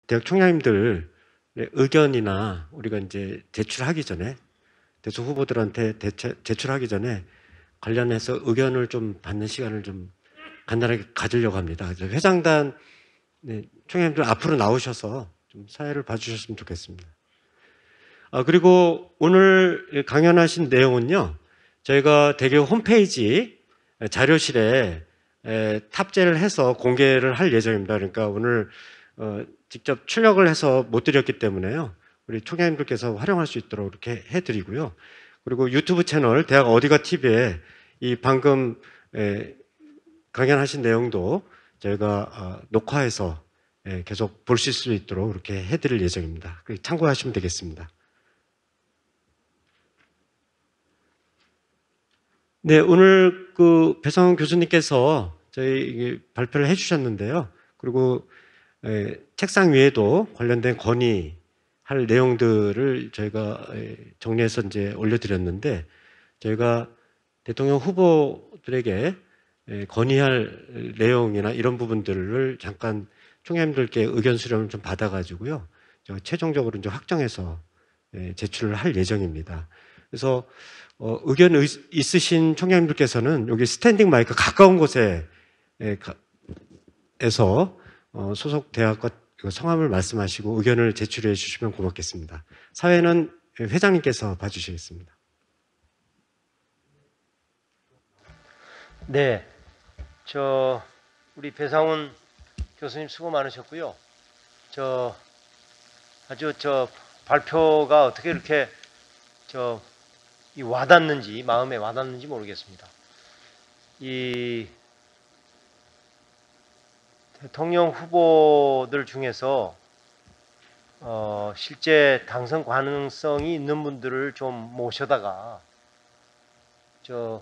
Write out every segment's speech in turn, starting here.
대학 총장님들 의견이나 우리가 이제 제출하기 전에 대선 후보들한테 제출하기 전에 관련해서 의견을 좀 받는 시간을 좀 간단하게 가지려고 합니다. 그래서 회장단 총장님들 앞으로 나오셔서 좀 사회를 봐주셨으면 좋겠습니다. 그리고 오늘 강연하신 내용은요, 저희가 대교 홈페이지 자료실에 탑재를 해서 공개를 할 예정입니다. 그러니까 오늘 직접 출력을 해서 못 드렸기 때문에요, 우리 총장님들께서 활용할 수 있도록 이렇게 해드리고요. 그리고 유튜브 채널 대학 어디가 TV에 이 방금 강연하신 내용도 저희가 녹화해서 계속 보실 수 있도록 이렇게 해드릴 예정입니다. 참고하시면 되겠습니다. 네, 오늘 그 배상훈 교수님께서 저희 발표를 해주셨는데요. 그리고 책상 위에도 관련된 건의할 내용들을 저희가 정리해서 이제 올려드렸는데, 저희가 대통령 후보들에게 건의할 내용이나 이런 부분들을 잠깐 총장님들께 의견 수렴을 좀 받아가지고요, 최종적으로 이제 확정해서 제출을 할 예정입니다. 그래서 의견 있으신 총장님들께서는 여기 스탠딩 마이크 가까운 곳에 에서 소속 대학과 성함을 말씀하시고 의견을 제출해 주시면 고맙겠습니다. 사회는 회장님께서 봐주시겠습니다. 네, 우리 배상훈 교수님 수고 많으셨고요. 아주 발표가 어떻게 이렇게 와닿는지, 마음에 와닿는지 모르겠습니다. 이 대통령 후보들 중에서 실제 당선 가능성이 있는 분들을 좀 모셔다가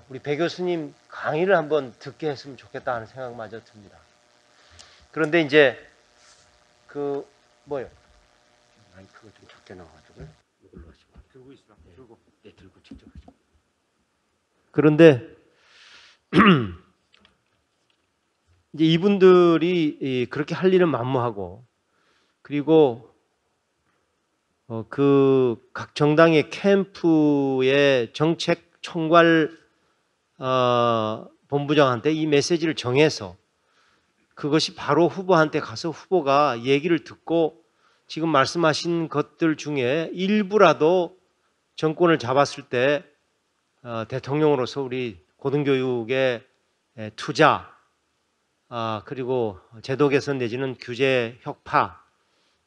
우리 배 교수님 강의를 한번 듣게 했으면 좋겠다 하는 생각마저 듭니다. 그런데 이제 마이크가 좀 작게 나와가지고 이걸로 하시고 들고 있으라 들고 들고 직접 하시고. 그런데 이제 이분들이 그렇게 할 일은 만무하고, 그리고 각 정당의 캠프의 정책 총괄 본부장한테 이 메시지를 정해서 그것이 바로 후보한테 가서 후보가 얘기를 듣고 지금 말씀하신 것들 중에 일부라도 정권을 잡았을 때 대통령으로서 우리 고등교육의 투자, 그리고 제도 개선 내지는 규제 혁파,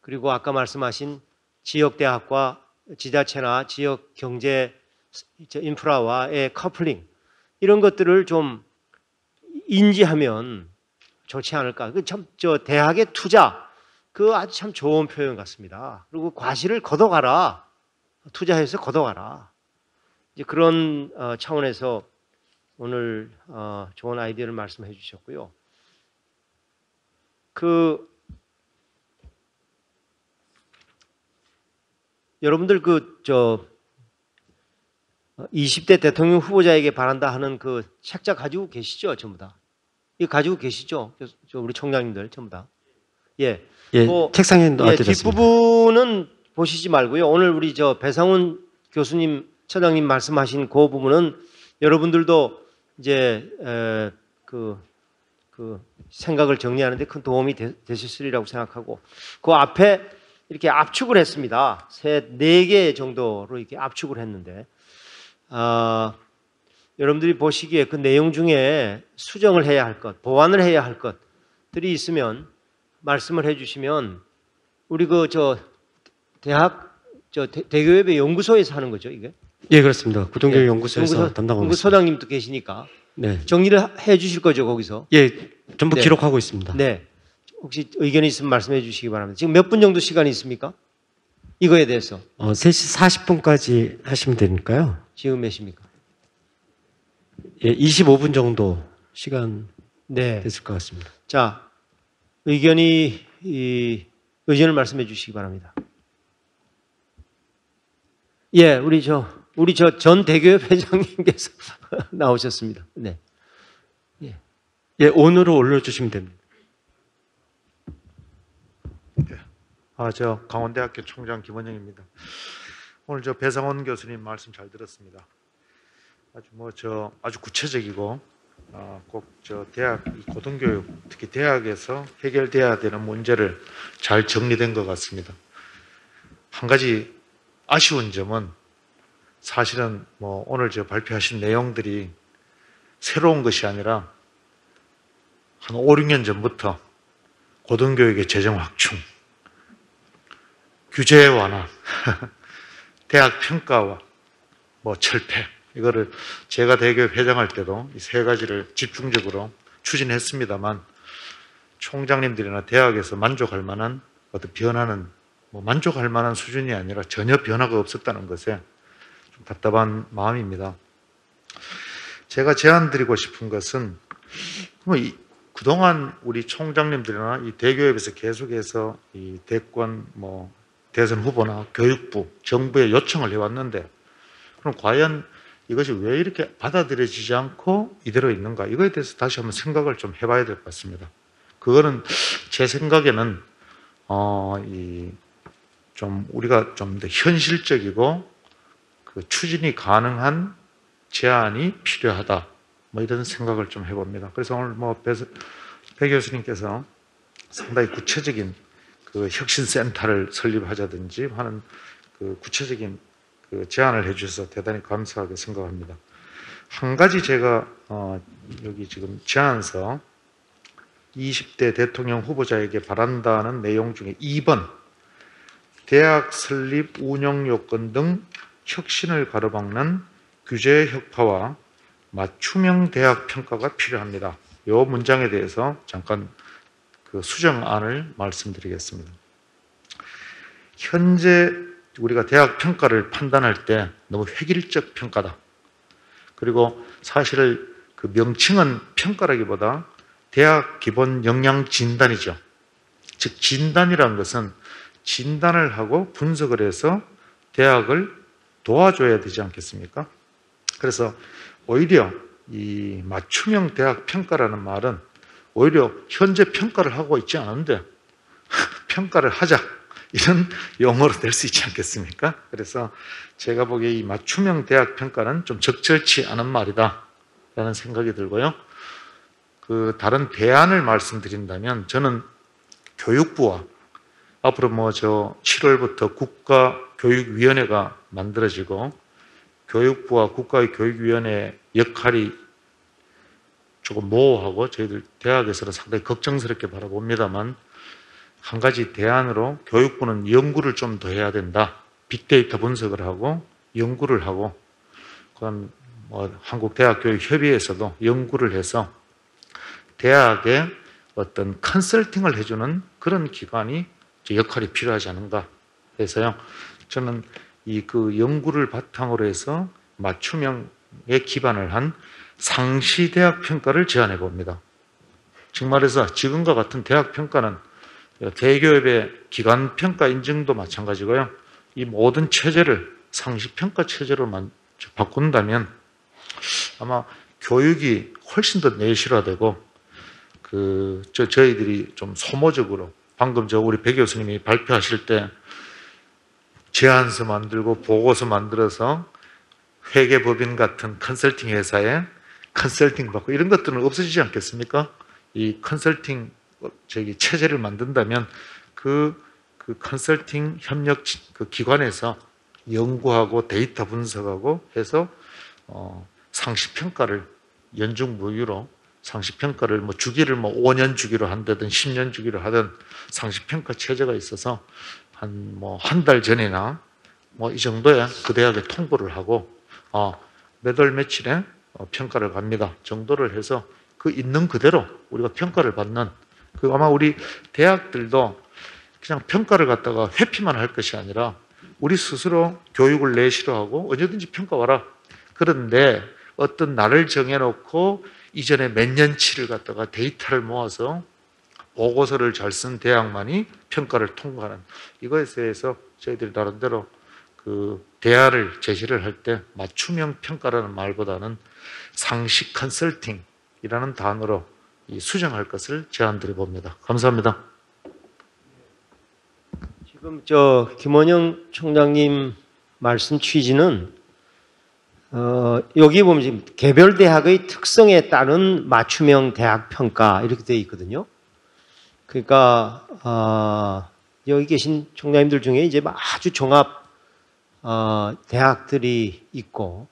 그리고 아까 말씀하신 지역대학과 지자체나 지역 경제 인프라와의 커플링, 이런 것들을 좀 인지하면 좋지 않을까. 대학의 투자, 아주 참 좋은 표현 같습니다. 그리고 과실을 걷어가라. 투자해서 걷어가라. 이제 그런 차원에서 오늘 좋은 아이디어를 말씀해 주셨고요. 여러분들 20대 대통령 후보자에게 바란다 하는 그 책자 가지고 계시죠? 전부 다. 이거 가지고 계시죠? 우리 총장님들 전부 다. 예. 책상에 놔드렸습니다. 뒷부분은 보시지 말고요. 오늘 우리 배상훈 교수님, 처장님 말씀하신 그 부분은 여러분들도 이제 생각을 정리하는데 큰 도움이 되셨으리라고 생각하고, 그 앞에 이렇게 압축을 했습니다. 4개 정도로 이렇게 압축을 했는데, 여러분들이 보시기에 그 내용 중에 수정을 해야 할 것, 보완을 해야 할 것들이 있으면 말씀을 해주시면, 우리 대학 대교협의 연구소에서 하는 거죠, 이게? 예, 그렇습니다. 고등교육 연구소에서 담당하고 있습니다. 연구소장님도 계시니까 네. 정리를 해 주실 거죠, 거기서? 예, 전부 기록하고 있습니다. 네. 혹시 의견이 있으면 말씀해 주시기 바랍니다. 지금 몇 분 정도 시간이 있습니까? 이거에 대해서. 3시 40분까지 하시면 되니까요. 지금 몇 시입니까? 예, 25분 정도 시간 됐을 것 같습니다. 자, 의견을 말씀해 주시기 바랍니다. 예, 우리 전 대교협 회장님께서 나오셨습니다. 네. 예, 오늘로 올려주시면 됩니다. 저 강원대학교 총장 김원영입니다. 오늘 저 배상원 교수님 말씀 잘 들었습니다. 아주 구체적이고 꼭 저 대학 고등교육 특히 대학에서 해결돼야 되는 문제를 잘 정리된 것 같습니다. 한 가지 아쉬운 점은 사실은 오늘 저 발표하신 내용들이 새로운 것이 아니라 한 5, 6년 전부터 고등교육의 재정 확충, 규제 완화, 대학 평가와 철폐, 이거를 제가 대교협 회장할 때도 이 세 가지를 집중적으로 추진했습니다만 총장님들이나 대학에서 만족할 만한 어떤 변화는 만족할 만한 수준이 아니라 전혀 변화가 없었다는 것에 좀 답답한 마음입니다. 제가 제안드리고 싶은 것은 그동안 우리 총장님들이나 이 대교협에서 계속해서 이 대권 대선 후보나 교육부, 정부에 요청을 해왔는데 그럼 과연 이것이 왜 이렇게 받아들여지지 않고 이대로 있는가? 이거에 대해서 다시 한번 생각을 좀 해봐야 될 것 같습니다. 그거는 제 생각에는 좀 우리가 좀 더 현실적이고 그 추진이 가능한 제안이 필요하다. 이런 생각을 좀 해봅니다. 그래서 오늘 배 교수님께서 상당히 구체적인 그 혁신센터를 설립하자든지 하는 그 구체적인 그 제안을 해주셔서 대단히 감사하게 생각합니다. 한 가지 제가 여기 지금 제안서 20대 대통령 후보자에게 바란다는 내용 중에 2번 대학 설립 운영 요건 등 혁신을 가로막는 규제 혁파와 맞춤형 대학 평가가 필요합니다. 이 문장에 대해서 잠깐 그 수정안을 말씀드리겠습니다. 현재 우리가 대학 평가를 판단할 때 너무 획일적 평가다. 그리고 사실 그 명칭은 평가라기보다 대학 기본 역량 진단이죠. 즉 진단이라는 것은 진단을 하고 분석을 해서 대학을 도와줘야 되지 않겠습니까? 그래서 오히려 이 맞춤형 대학 평가라는 말은 오히려 현재 평가를 하고 있지 않은데 평가를 하자, 이런 용어로 될 수 있지 않겠습니까? 그래서 제가 보기에 이 맞춤형 대학 평가는 좀 적절치 않은 말이다 라는 생각이 들고요. 그 다른 대안을 말씀드린다면 저는 교육부와 앞으로 7월부터 국가교육위원회가 만들어지고 교육부와 국가교육위원회 역할이 조금 모호하고 저희들 대학에서는 상당히 걱정스럽게 바라봅니다만 한 가지 대안으로 교육부는 연구를 좀 더 해야 된다. 빅데이터 분석을 하고 연구를 하고 그다음 한국대학교육협의회에서도 연구를 해서 대학에 어떤 컨설팅을 해주는 그런 기관이 역할이 필요하지 않은가 해서요. 저는 그 연구를 바탕으로 해서 맞춤형에 기반을 한 상시 대학 평가를 제안해 봅니다. 즉 말해서 지금과 같은 대학 평가는 대교협의 기관 평가 인증도 마찬가지고요. 이 모든 체제를 상시 평가 체제로 바꾼다면 아마 교육이 훨씬 더 내실화되고 저희들이 좀 소모적으로 방금 우리 배 교수님이 발표하실 때 제안서 만들고 보고서 만들어서 회계법인 같은 컨설팅 회사에 컨설팅 받고 이런 것들은 없어지지 않겠습니까? 이 컨설팅 체제를 만든다면 그 컨설팅 협력 그 기관에서 연구하고 데이터 분석하고 해서 상시 평가를 연중 무휴로 상시 평가를 주기를 5년 주기로 한다든 10년 주기로 하든 상시 평가 체제가 있어서 한 달 전이나 이 정도에 그 대학에 통보를 하고 몇 월 며칠에 평가를 갑니다 정도를 해서 그 있는 그대로 우리가 평가를 받는 아마 우리 대학들도 그냥 평가를 갖다가 회피만 할 것이 아니라 우리 스스로 교육을 내실화하고 언제든지 평가 와라. 그런데 어떤 날을 정해놓고 이전에 몇 년치를 갖다가 데이터를 모아서 보고서를 잘 쓴 대학만이 평가를 통과하는 이거에 대해서 저희들이 나름대로 그 대안을 제시를 할 때 맞춤형 평가라는 말보다는 상시 컨설팅이라는 단어로 수정할 것을 제안드려 봅니다. 감사합니다. 지금 저 김원영 총장님 말씀 취지는 여기 보면 지금 개별 대학의 특성에 따른 맞춤형 대학 평가 이렇게 되어 있거든요. 그러니까 여기 계신 총장님들 중에 이제 아주 종합 대학들이 있고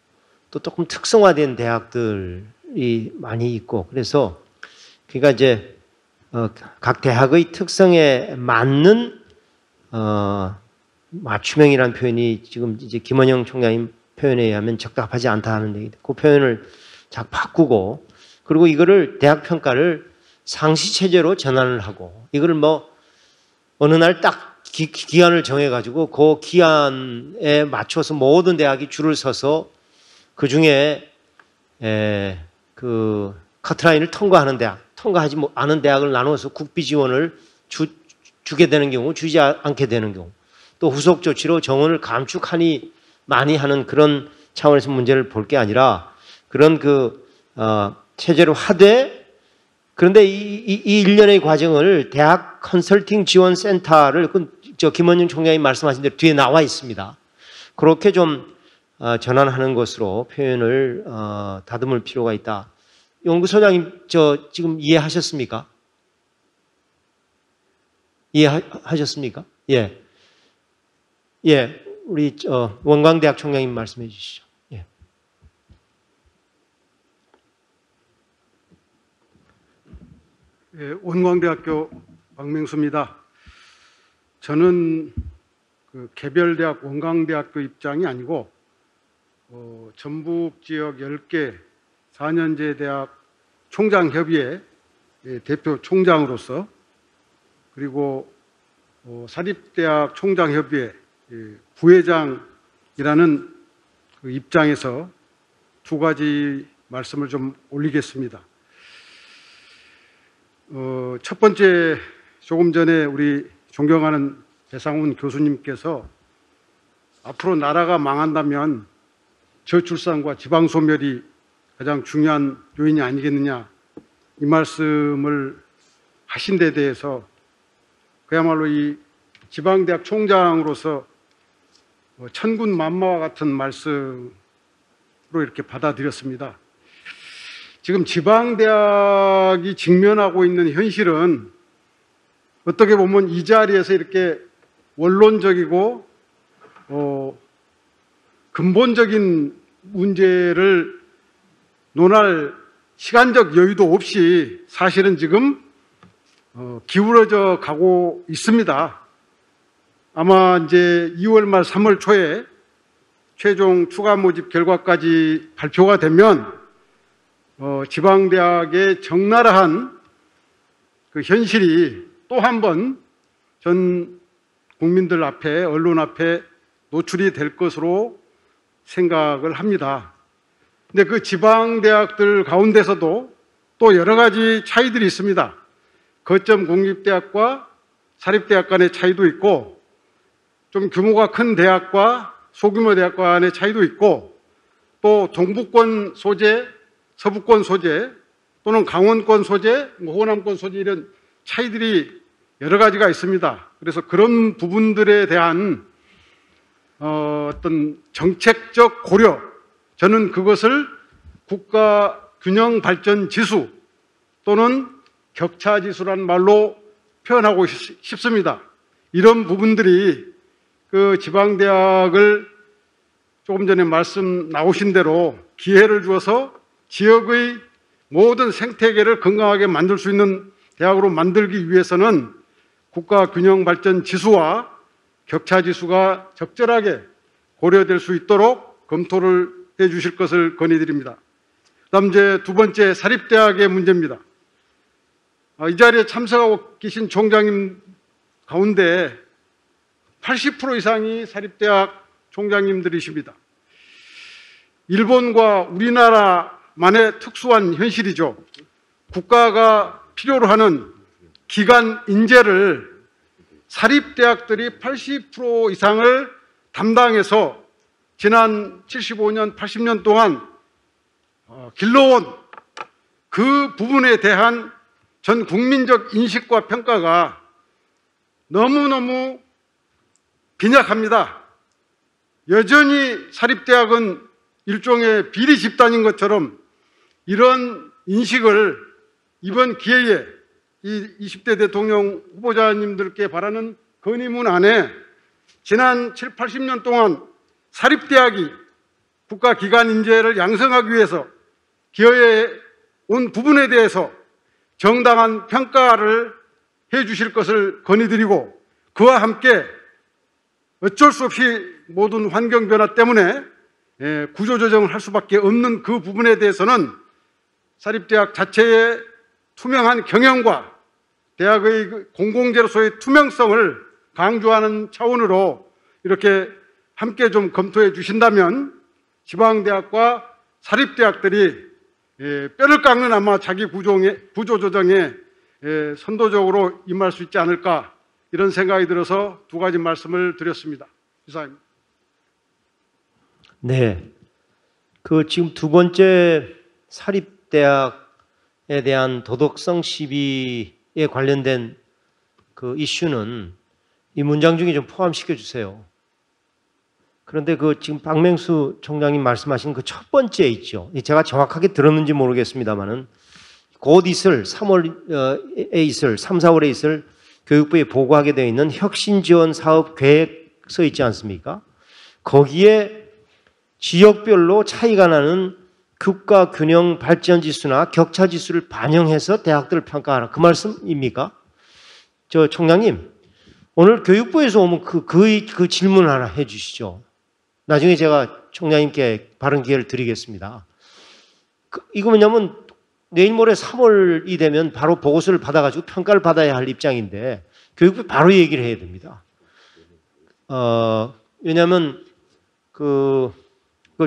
또 조금 특성화된 대학들이 많이 있고 그래서 그러니까 이제 각 대학의 특성에 맞는 맞춤형이라는 표현이 지금 이제 김원영 총장님 표현에 의하면 적합하지 않다 하는 얘기인데 그 표현을 자꾸 바꾸고 그리고 이거를 대학 평가를 상시 체제로 전환을 하고 이거를 뭐 어느 날 딱 기한을 정해 가지고 그 기한에 맞춰서 모든 대학이 줄을 서서 그 중에 그 커트라인을 통과하는 대학, 통과하지 않은 대학을 나눠서 국비 지원을 주게 되는 경우, 주지 않게 되는 경우, 또 후속 조치로 정원을 감축하니 많이 하는 그런 차원에서 문제를 볼 게 아니라 그런 체제로 하되 그런데 이 일련의 과정을 대학 컨설팅 지원 센터를 저 김원영 총장이 말씀하신 대로 뒤에 나와 있습니다. 그렇게 좀 전환하는 것으로 표현을 다듬을 필요가 있다. 연구소장님 저 지금 이해하셨습니까? 이해하셨습니까? 예. 예. 우리 원광대학 총장님 말씀해 주시죠. 예. 예, 원광대학교 박명수입니다. 저는 그 개별대학 원광대학교 입장이 아니고 전북 지역 10개 4년제 대학 총장협의회 대표 총장으로서 그리고 사립대학 총장협의회 부회장이라는 그 입장에서 두 가지 말씀을 좀 올리겠습니다. 첫 번째, 조금 전에 우리 존경하는 배상훈 교수님께서 앞으로 나라가 망한다면 저출산과 지방소멸이 가장 중요한 요인이 아니겠느냐 이 말씀을 하신 데 대해서 그야말로 이 지방대학 총장으로서 천군만마와 같은 말씀으로 이렇게 받아들였습니다. 지금 지방대학이 직면하고 있는 현실은 어떻게 보면 이 자리에서 이렇게 원론적이고 근본적인 문제를 논할 시간적 여유도 없이 사실은 지금 기울어져 가고 있습니다. 아마 이제 2월 말 3월 초에 최종 추가 모집 결과까지 발표가 되면 지방대학의 적나라한 그 현실이 또 한 번 전 국민들 앞에 언론 앞에 노출이 될 것으로 생각을 합니다. 근데 그 지방대학들 가운데서도 또 여러 가지 차이들이 있습니다. 거점 공립대학과 사립대학 간의 차이도 있고 좀 규모가 큰 대학과 소규모 대학 간의 차이도 있고 또 동부권 소재, 서부권 소재 또는 강원권 소재, 호남권 소재 이런 차이들이 여러 가지가 있습니다. 그래서 그런 부분들에 대한 어떤 정책적 고려, 저는 그것을 국가 균형 발전 지수 또는 격차 지수란 말로 표현하고 싶습니다. 이런 부분들이 그 지방대학을 조금 전에 말씀 나오신 대로 기회를 주어서 지역의 모든 생태계를 건강하게 만들 수 있는 대학으로 만들기 위해서는 국가 균형 발전 지수와 격차 지수가 적절하게 고려될 수 있도록 검토를 해 주실 것을 건의드립니다. 그다음 이제 두 번째 사립대학의 문제입니다. 이 자리에 참석하고 계신 총장님 가운데 80% 이상이 사립대학 총장님들이십니다. 일본과 우리나라만의 특수한 현실이죠. 국가가 필요로 하는 기관 인재를 사립대학들이 80% 이상을 담당해서 지난 75년, 80년 동안 길러온 그 부분에 대한 전 국민적 인식과 평가가 너무너무 빈약합니다. 여전히 사립대학은 일종의 비리 집단인 것처럼 이런 인식을 이번 기회에 이 20대 대통령 후보자님들께 바라는 건의문 안에 지난 7, 80년 동안 사립대학이 국가기관 인재를 양성하기 위해서 기여해 온 부분에 대해서 정당한 평가를 해 주실 것을 건의드리고, 그와 함께 어쩔 수 없이 모든 환경 변화 때문에 구조조정을 할 수밖에 없는 그 부분에 대해서는 사립대학 자체의 투명한 경영과 대학의 공공재로서의 투명성을 강조하는 차원으로 이렇게 함께 좀 검토해 주신다면 지방대학과 사립대학들이 뼈를 깎는 아마 자기 구조조정에 선도적으로 임할 수 있지 않을까, 이런 생각이 들어서 두 가지 말씀을 드렸습니다. 이상입니다. 네. 그 지금 두 번째 사립대학에 대한 도덕성 시비에 관련된 그 이슈는 이 문장 중에 좀 포함시켜 주세요. 그런데 그 지금 박맹수 총장님 말씀하신 그 첫 번째 있죠. 제가 정확하게 들었는지 모르겠습니다만은 곧 있을 3월에 있을 3, 4월에 있을 교육부에 보고하게 되어 있는 혁신지원 사업 계획서 있지 않습니까? 거기에 지역별로 차이가 나는 국가 균형 발전 지수나 격차 지수를 반영해서 대학들을 평가하라, 그 말씀입니까? 저 총장님, 오늘 교육부에서 오면 그 질문 하나 해 주시죠. 나중에 제가 총장님께 발언 기회를 드리겠습니다. 이거 뭐냐면 내일 모레 3월이 되면 바로 보고서를 받아가지고 평가를 받아야 할 입장인데 교육부 바로 얘기를 해야 됩니다. 왜냐하면 그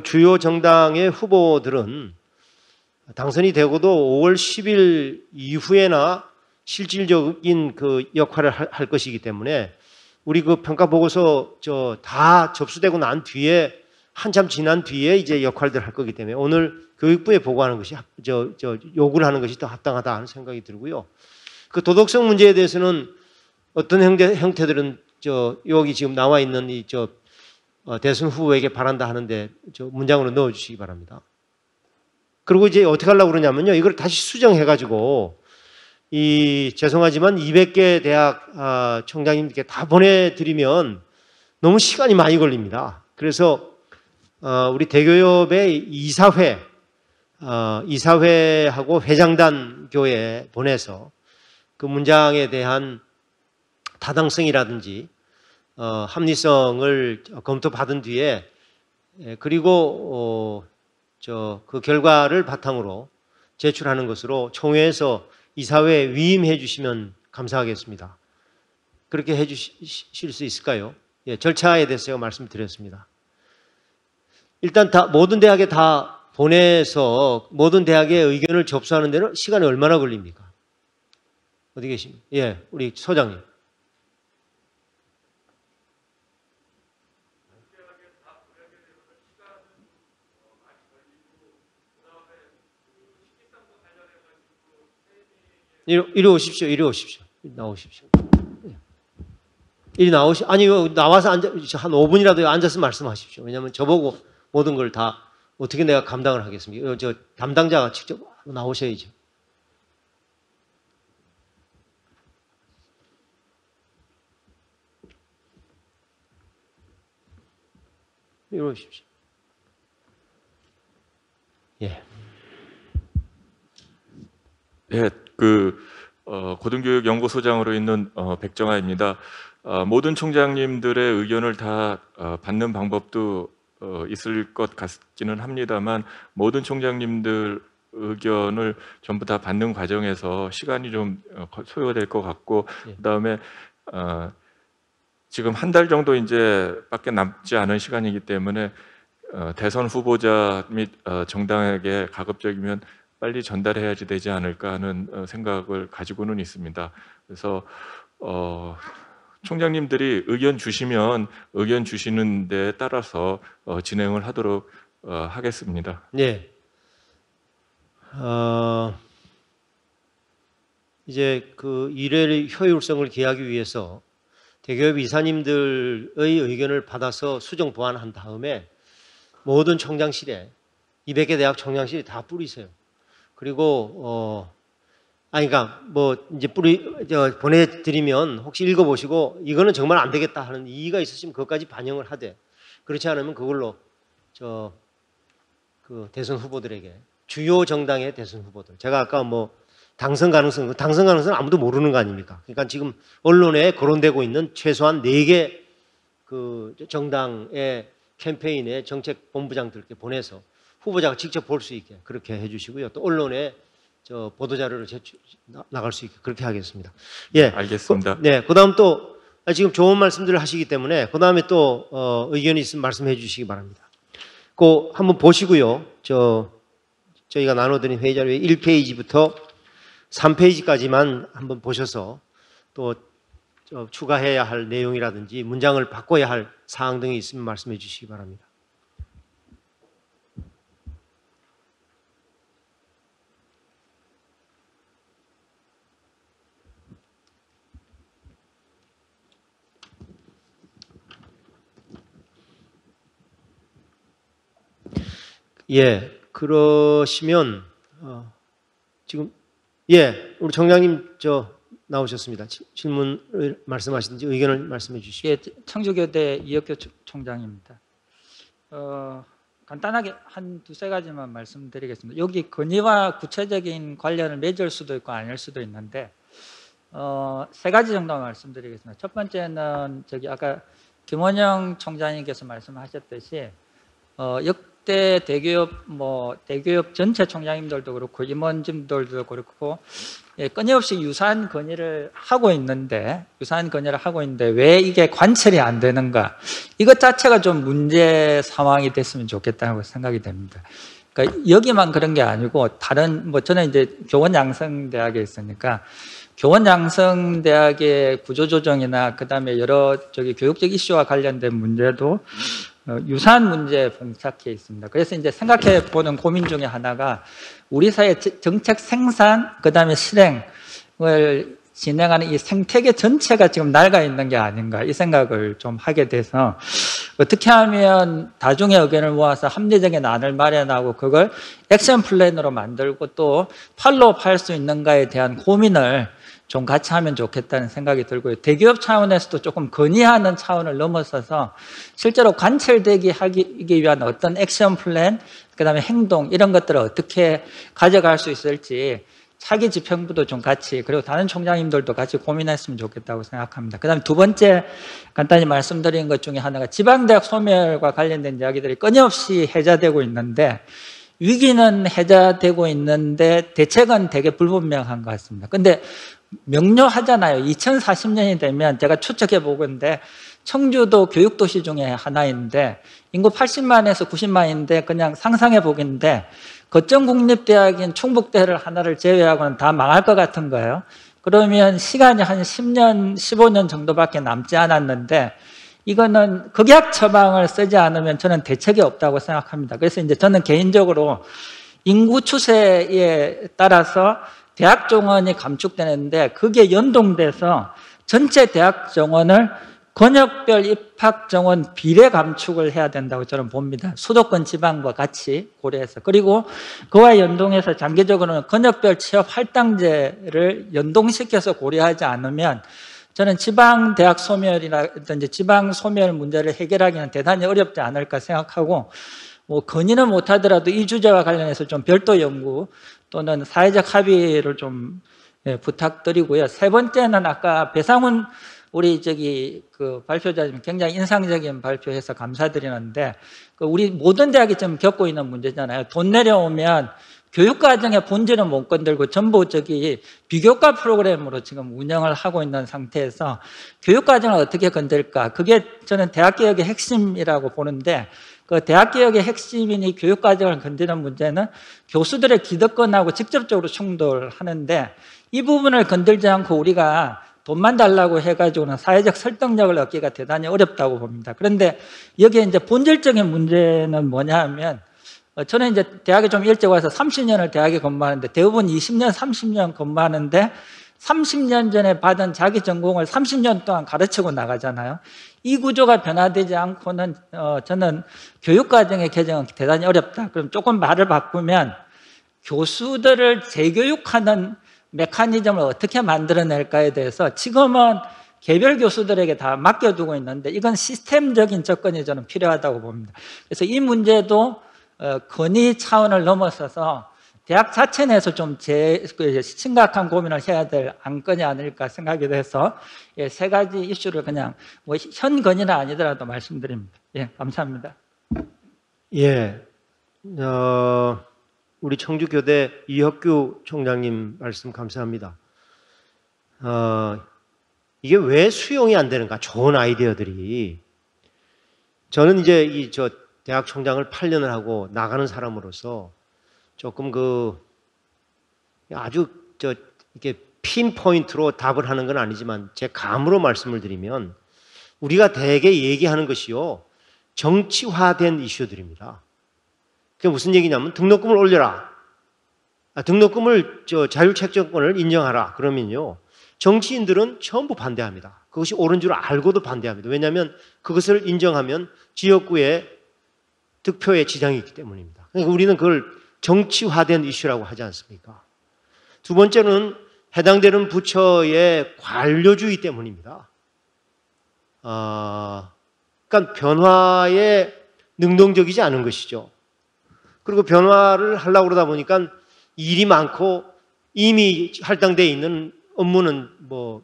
주요 정당의 후보들은 당선이 되고도 5월 10일 이후에나 실질적인 그 역할을 할 것이기 때문에 우리 그 평가 보고서 다 접수되고 난 뒤에 한참 지난 뒤에 이제 역할들 할 거기 때문에 오늘 교육부에 보고하는 것이 요구를 하는 것이 더 합당하다 하는 생각이 들고요. 그 도덕성 문제에 대해서는 어떤 형태들은 여기 지금 나와 있는 이 대선 후보에게 바란다 하는데 문장으로 넣어 주시기 바랍니다. 그리고 이제 어떻게 하려고 그러냐면요. 이걸 다시 수정해 가지고 죄송하지만 200개 대학 총장님께 다 보내드리면 너무 시간이 많이 걸립니다. 그래서 우리 대교협의 이사회하고 회장단 교회에 보내서 그 문장에 대한 타당성이라든지 합리성을 검토받은 뒤에 그리고 그 결과를 바탕으로 제출하는 것으로 총회에서 이사회에 위임해 주시면 감사하겠습니다. 그렇게 해 주실 수 있을까요? 예, 절차에 대해서 제가 말씀드렸습니다. 일단 모든 대학에 다 보내서 모든 대학의 의견을 접수하는 데는 시간이 얼마나 걸립니까? 어디 계십니까? 예, 우리 소장님. 이리 오십시오. 나오십시오. 이리 아니, 나와서 한 5분이라도 앉아서 말씀하십시오. 왜냐하면 저보고 모든 걸 다 어떻게 내가 감당을 하겠습니까? 담당자가 직접 나오셔야죠. 이리 오십시오. 예. 예, 고등교육연구소장으로 있는 백정아입니다. 모든 총장님들의 의견을 다 받는 방법도 있을 것 같지는 합니다만 모든 총장님들 의견을 전부 다 받는 과정에서 시간이 좀 소요될 것 같고 그다음에 지금 한 달 정도 이제 밖에 남지 않은 시간이기 때문에 대선 후보자 및 정당에게 가급적이면 빨리 전달해야지 되지 않을까 하는 생각을 가지고는 있습니다. 그래서 총장님들이 의견 주시면 의견 주시는 데 따라서 진행을 하도록 하겠습니다. 네. 이제 그 일의 효율성을 기하기 위해서 대기업 이사님들의 의견을 받아서 수정 보완한 다음에 모든 총장실에 200개 대학 총장실에 다 뿌리세요. 그리고 그러니까 뭐 이제 보내드리면 혹시 읽어보시고 이거는 정말 안 되겠다 하는 이의가 있으시면 그것까지 반영을 하되, 그렇지 않으면 그걸로 그 대선 후보들에게, 주요 정당의 대선 후보들, 제가 아까 뭐 당선 가능성은 아무도 모르는 거 아닙니까? 그러니까 지금 언론에 거론되고 있는 최소한 4개 그 정당의 캠페인에 정책 본부장들께 보내서 후보자가 직접 볼 수 있게 그렇게 해주시고요. 또 언론에 보도 자료를 나갈 수 있게 그렇게 하겠습니다. 예, 알겠습니다. 네, 그다음 또 지금 좋은 말씀들을 하시기 때문에 그다음에 또 의견이 있으면 말씀해 주시기 바랍니다. 그 한번 보시고요. 저희가 나눠드린 회의 자료의 1페이지부터 3페이지까지만 한번 보셔서 또 추가해야 할 내용이라든지 문장을 바꿔야 할 사항 등이 있으면 말씀해 주시기 바랍니다. 예, 그러시면 지금 우리 청장님 나오셨습니다. 질문을 말씀하시든지 의견을 말씀해 주시죠. 예, 청주교대 이혁교 총장입니다. 간단하게 한 두세 가지만 말씀드리겠습니다. 여기 건의와 구체적인 관련을 맺을 수도 있고 아닐 수도 있는데 세 가지 정도 말씀드리겠습니다. 첫 번째는 아까 김원영 총장님께서 말씀하셨듯이 역대 대기업 전체 총장님들도 그렇고 임원진들도 그렇고 끊임없이 유사한 건의를 하고 있는데 왜 이게 관철이 안 되는가, 이것 자체가 좀 문제 상황이 됐으면 좋겠다고 생각이 됩니다. 그러니까 여기만 그런 게 아니고 다른 저는 이제 교원양성대학에 있으니까 교원양성대학의 구조조정이나 그다음에 여러 교육적 이슈와 관련된 문제도 유사한 문제에 봉착해 있습니다. 그래서 이제 생각해 보는 고민 중에 하나가 우리 사회 정책 생산, 그 다음에 실행을 진행하는 이 생태계 전체가 지금 낡아 있는 게 아닌가, 이 생각을 좀 하게 돼서 어떻게 하면 다중의 의견을 모아서 합리적인 안을 마련하고 그걸 액션 플랜으로 만들고 또 팔로우할 수 있는가에 대한 고민을 좀 같이 하면 좋겠다는 생각이 들고요. 대기업 차원에서도 조금 건의하는 차원을 넘어서서 실제로 관철되게 하기 위한 어떤 액션 플랜, 그 다음에 행동, 이런 것들을 어떻게 가져갈 수 있을지 차기 집행부도 좀 같이, 그리고 다른 총장님들도 같이 고민했으면 좋겠다고 생각합니다. 그 다음에 두 번째 간단히 말씀드린 것 중에 하나가 지방대학 소멸과 관련된 이야기들이 끊임없이 해자되고 있는데, 위기는 해자되고 있는데 대책은 되게 불분명한 것 같습니다. 근데 명료하잖아요. 2040년이 되면 제가 추측해 보건데 청주도 교육도시 중에 하나인데 인구 80만에서 90만인데 그냥 상상해 보건데 거점국립대학인 충북대를 하나를 제외하고는 다 망할 것 같은 거예요. 그러면 시간이 한 10년, 15년 정도밖에 남지 않았는데 이거는 극약 처방을 쓰지 않으면 저는 대책이 없다고 생각합니다. 그래서 이제 저는 개인적으로 인구 추세에 따라서 대학 정원이 감축되는데 그게 연동돼서 전체 대학 정원을 권역별 입학 정원 비례 감축을 해야 된다고 저는 봅니다. 수도권 지방과 같이 고려해서. 그리고 그와 연동해서 장기적으로는 권역별 취업 할당제를 연동시켜서 고려하지 않으면 저는 지방 대학 소멸이라든지 지방 소멸 문제를 해결하기는 대단히 어렵지 않을까 생각하고, 건의는 못하더라도 이 주제와 관련해서 좀 별도 연구 또는 사회적 합의를 좀 부탁드리고요. 세 번째는 아까 배상훈 우리 그 발표자님 굉장히 인상적인 발표해서 감사드리는데, 우리 모든 대학이 지금 겪고 있는 문제잖아요. 돈 내려오면 교육과정의 본질은 못 건들고 전부 비교과 프로그램으로 지금 운영을 하고 있는 상태에서 교육과정을 어떻게 건들까? 그게 저는 대학개혁의 핵심이라고 보는데, 그 대학개혁의 핵심인 이 교육과정을 건드리는 문제는 교수들의 기득권하고 직접적으로 충돌하는데, 이 부분을 건들지 않고 우리가 돈만 달라고 해가지고는 사회적 설득력을 얻기가 대단히 어렵다고 봅니다. 그런데 여기에 이제 본질적인 문제는 뭐냐 하면, 저는 이제 대학에 좀 일찍 와서 30년을 대학에 근무하는데 대부분 20년, 30년 근무하는데 30년 전에 받은 자기 전공을 30년 동안 가르치고 나가잖아요. 이 구조가 변화되지 않고는 저는 교육과정의 개정은 대단히 어렵다. 그럼 조금 말을 바꾸면 교수들을 재교육하는 메커니즘을 어떻게 만들어낼까에 대해서 지금은 개별 교수들에게 다 맡겨두고 있는데 이건 시스템적인 접근이 저는 필요하다고 봅니다. 그래서 이 문제도 건의 차원을 넘어서서 대학 자체 내에서 좀 심각한 고민을 해야 될 안건이 아닐까 생각이 돼서 세 가지 이슈를 그냥 뭐 현건의는 아니더라도 말씀드립니다. 예, 감사합니다. 예, 우리 청주교대 이혁규 총장님 말씀 감사합니다. 이게 왜 수용이 안 되는가? 좋은 아이디어들이. 저는 이제 저 대학 총장을 8년을 하고 나가는 사람으로서 조금 아주 이렇게 핀포인트로 답을 하는 건 아니지만 제 감으로 말씀을 드리면 우리가 대개 얘기하는 것이요 정치화된 이슈들입니다. 그게 무슨 얘기냐면 등록금을 올려라. 등록금을 자율책정권을 인정하라. 그러면요 정치인들은 전부 반대합니다. 그것이 옳은 줄 알고도 반대합니다. 왜냐하면 그것을 인정하면 지역구의 득표에 지장이 있기 때문입니다. 그러니까 우리는 그걸 정치화된 이슈라고 하지 않습니까? 두 번째는 해당되는 부처의 관료주의 때문입니다. 그러니까 변화에 능동적이지 않은 것이죠. 그리고 변화를 하려고 그러다 보니까 일이 많고 이미 할당되어 있는 업무는 뭐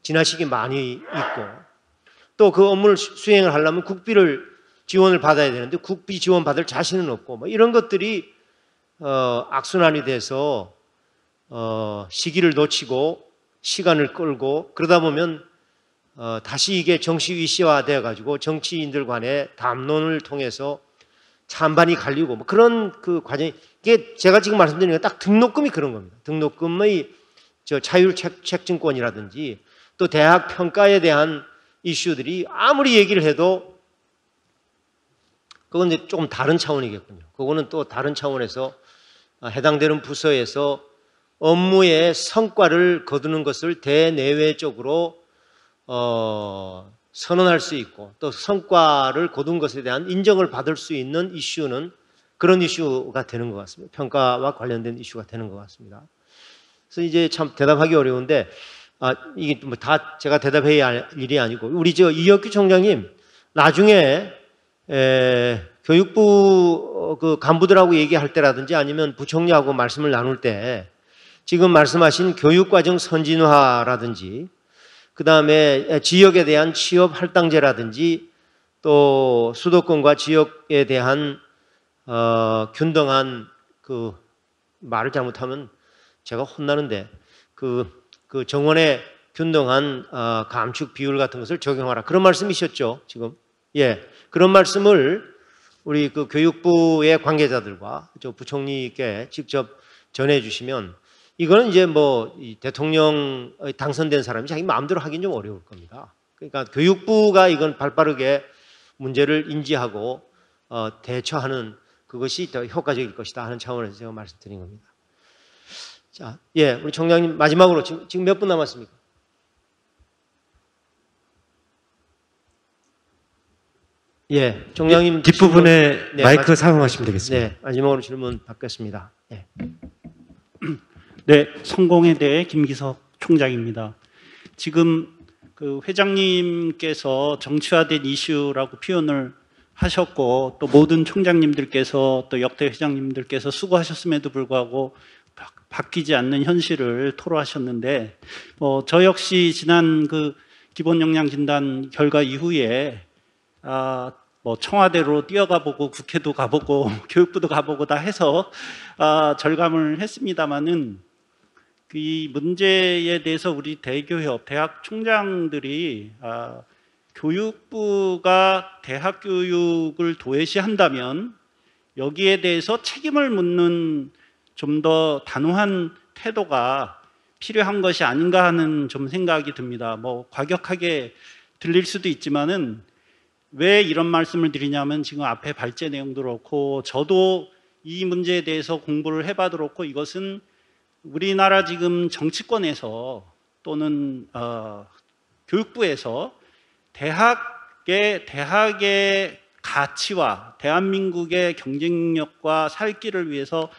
지나치게 많이 있고 또 그 업무를 수행을 하려면 국비를 지원을 받아야 되는데 국비 지원 받을 자신은 없고 뭐 이런 것들이 악순환이 돼서 시기를 놓치고 시간을 끌고 그러다 보면 다시 이게 정치 위시화 되어 가지고 정치인들 간의 담론을 통해서 찬반이 갈리고 뭐 그런 그 과정이 이게 제가 지금 말씀드리는 건 딱 등록금이 그런 겁니다. 등록금의 자율 책정권이라든지 또 대학 평가에 대한 이슈들이 아무리 얘기를 해도 그건 이제 조금 다른 차원이겠군요. 그거는 또 다른 차원에서 해당되는 부서에서 업무의 성과를 거두는 것을 대내외적으로 선언할 수 있고 또 성과를 거둔 것에 대한 인정을 받을 수 있는 이슈는 그런 이슈가 되는 것 같습니다. 평가와 관련된 이슈가 되는 것 같습니다. 그래서 이제 참 대답하기 어려운데 이게 뭐 다 제가 대답해야 할 일이 아니고 우리 이혁규 총장님 나중에 교육부 그 간부들하고 얘기할 때라든지 아니면 부총리하고 말씀을 나눌 때 지금 말씀하신 교육과정 선진화라든지 그 다음에 지역에 대한 취업 할당제라든지 또 수도권과 지역에 대한 균등한 그 말을 잘못하면 제가 혼나는데 그 정원의 균등한 감축 비율 같은 것을 적용하라 그런 말씀이셨죠 지금 예 그런 말씀을 우리 그 교육부의 관계자들과 저 부총리께 직접 전해주시면 이거는 이제 뭐 이 대통령 당선된 사람이 자기 마음대로 하긴 좀 어려울 겁니다. 그러니까 교육부가 이건 발빠르게 문제를 인지하고 대처하는 그것이 더 효과적일 것이다 하는 차원에서 제가 말씀드린 겁니다. 자, 예, 우리 총장님 마지막으로 지금 몇 분 남았습니까? 예, 총장님 뒷부분에 네, 마이크 사용하시면 되겠습니다. 네, 마지막으로 질문 받겠습니다. 예. 네, 성공에 대해 김기석 총장입니다. 지금 그 회장님께서 정치화된 이슈라고 표현을 하셨고 또 모든 총장님들께서 또 역대 회장님들께서 수고하셨음에도 불구하고 바뀌지 않는 현실을 토로하셨는데 저 역시 지난 그 기본 역량 진단 결과 이후에 청와대로 뛰어가 보고 국회도 가보고 교육부도 가보고 다 해서 절감을 했습니다마는 이 문제에 대해서 우리 대교협, 대학 총장들이 교육부가 대학 교육을 도외시한다면 여기에 대해서 책임을 묻는 좀 더 단호한 태도가 필요한 것이 아닌가 하는 좀 생각이 듭니다. 과격하게 들릴 수도 있지만은 왜 이런 말씀을 드리냐면 지금 앞에 발제 내용도 그렇고 저도 이 문제에 대해서 공부를 해봐도 그렇고 이것은 우리나라 지금 정치권에서 또는 교육부에서 대학의 가치와 대한민국의 경쟁력과 살 길을 위해서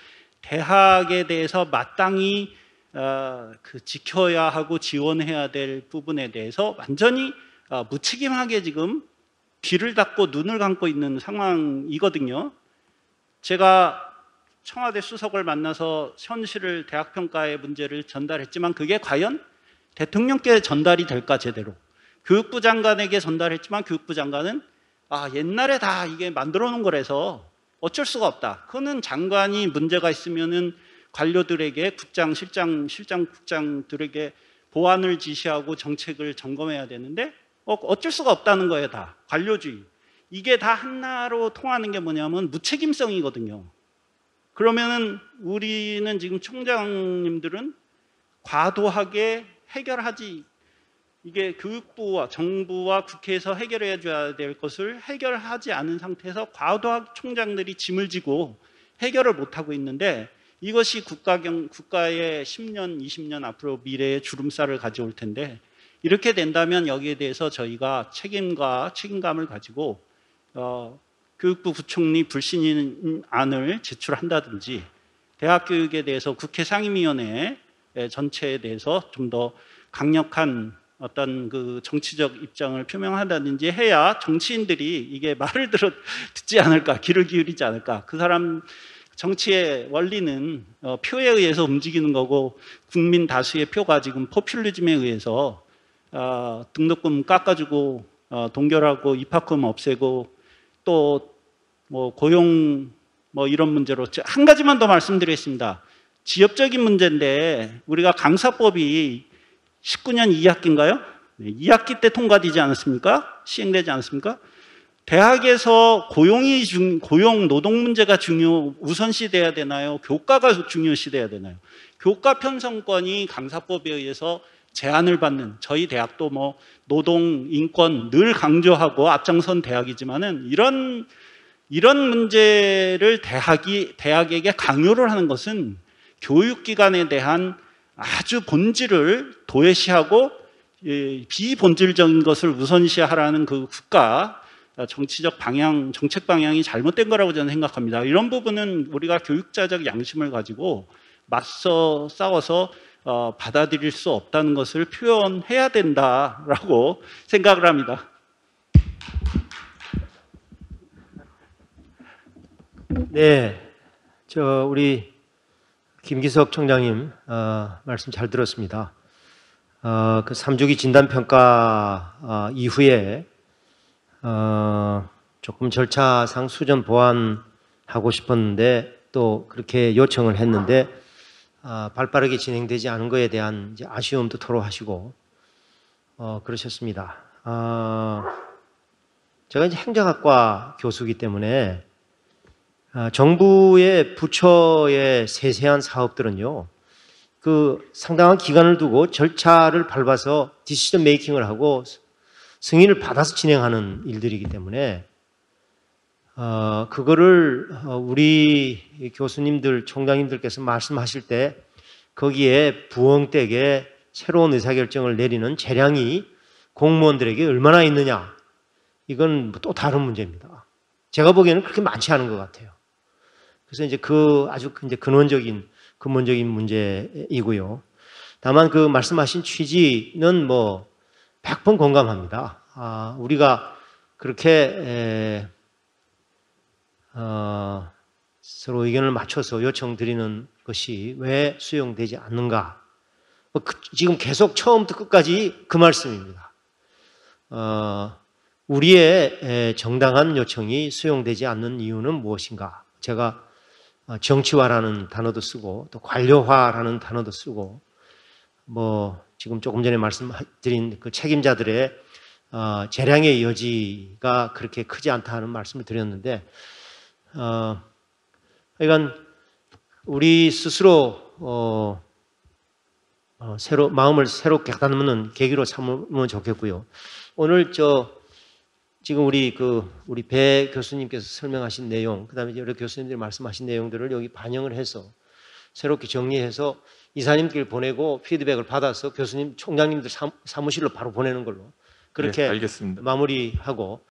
대학에 대해서 마땅히 지켜야 하고 지원해야 될 부분에 대해서 완전히 무책임하게 지금 귀를 닫고 눈을 감고 있는 상황이거든요. 제가 청와대 수석을 만나서 현실을 대학평가의 문제를 전달했지만 그게 과연 대통령께 전달이 될까 제대로. 교육부 장관에게 전달했지만 교육부 장관은 옛날에 다 이게 만들어 놓은 거라서 어쩔 수가 없다. 그거는 장관이 문제가 있으면은 관료들에게 국장, 실장, 국장들에게 보완을 지시하고 정책을 점검해야 되는데 어쩔 수가 없다는 거예요. 다 관료주의. 이게 다 하나로 통하는 게 뭐냐면 무책임성이거든요. 그러면은 우리는 지금 총장님들은 과도하게 해결하지, 이게 교육부와 정부와 국회에서 해결해 줘야 될 것을 해결하지 않은 상태에서 과도하게 총장들이 짐을 지고 해결을 못하고 있는데 이것이 국가의 10년, 20년 앞으로 미래의 주름살을 가져올 텐데 이렇게 된다면 여기에 대해서 저희가 책임감을 가지고 교육부 부총리 불신임안을 제출한다든지 대학교육에 대해서 국회 상임위원회 전체에 대해서 좀 더 강력한 어떤 그 정치적 입장을 표명한다든지 해야 정치인들이 이게 말을 듣지 않을까, 귀를 기울이지 않을까. 그 사람 정치의 원리는 표에 의해서 움직이는 거고 국민 다수의 표가 지금 포퓰리즘에 의해서 등록금 깎아주고 동결하고 입학금 없애고 또 뭐 고용 뭐 이런 문제로 한 가지만 더 말씀드리겠습니다. 지역적인 문제인데 우리가 강사법이 19년 2학기인가요? 2학기 때 통과되지 않았습니까? 시행되지 않았습니까? 대학에서 고용 노동 문제가 우선시 돼야 되나요? 교과가 중요시 돼야 되나요? 교과 편성권이 강사법에 의해서 제한을 받는, 저희 대학도 뭐 노동 인권 늘 강조하고 앞장선 대학이지만은 이런 문제를 대학에게 강요를 하는 것은 교육기관에 대한 아주 본질을 도외시하고 비본질적인 것을 우선시하라는 그 국가 정치적 방향, 정책 방향이 잘못된 거라고 저는 생각합니다. 이런 부분은 우리가 교육자적 양심을 가지고 맞서 싸워서 받아들일 수 없다는 것을 표현해야 된다라고 생각을 합니다. 네, 우리 김기석 총장님 말씀 잘 들었습니다. 그 3주기 진단평가 이후에 조금 절차상 수정 보완하고 싶었는데 또 그렇게 요청을 했는데 발빠르게 진행되지 않은 것에 대한 이제 아쉬움도 토로하시고 그러셨습니다. 제가 이제 행정학과 교수이기 때문에 정부의 부처의 세세한 사업들은요, 그 상당한 기간을 두고 절차를 밟아서 디시전 메이킹을 하고 승인을 받아서 진행하는 일들이기 때문에 그거를 우리 교수님들, 총장님들께서 말씀하실 때 거기에 부엉되게 새로운 의사결정을 내리는 재량이 공무원들에게 얼마나 있느냐, 이건 또 다른 문제입니다. 제가 보기에는 그렇게 많지 않은 것 같아요. 그래서 이제 아주 이제 근본적인 문제이고요. 다만 그 말씀하신 취지는 뭐 100번 공감합니다. 우리가 그렇게 서로 의견을 맞춰서 요청드리는 것이 왜 수용되지 않는가? 지금 계속 처음부터 끝까지 그 말씀입니다. 우리의 정당한 요청이 수용되지 않는 이유는 무엇인가? 제가 정치화라는 단어도 쓰고 또 관료화라는 단어도 쓰고 뭐 지금 조금 전에 말씀드린 그 책임자들의 재량의 여지가 그렇게 크지 않다 하는 말씀을 드렸는데 그러니까 우리 스스로 마음을 새롭게 다듬는 계기로 삼으면 좋겠고요. 오늘 지금 우리 배 교수님께서 설명하신 내용, 그다음에 여러 교수님들이 말씀하신 내용들을 여기 반영을 해서 새롭게 정리해서 이사님께 보내고 피드백을 받아서 교수님, 총장님들 사무실로 바로 보내는 걸로 그렇게 네, 알겠습니다. 마무리하고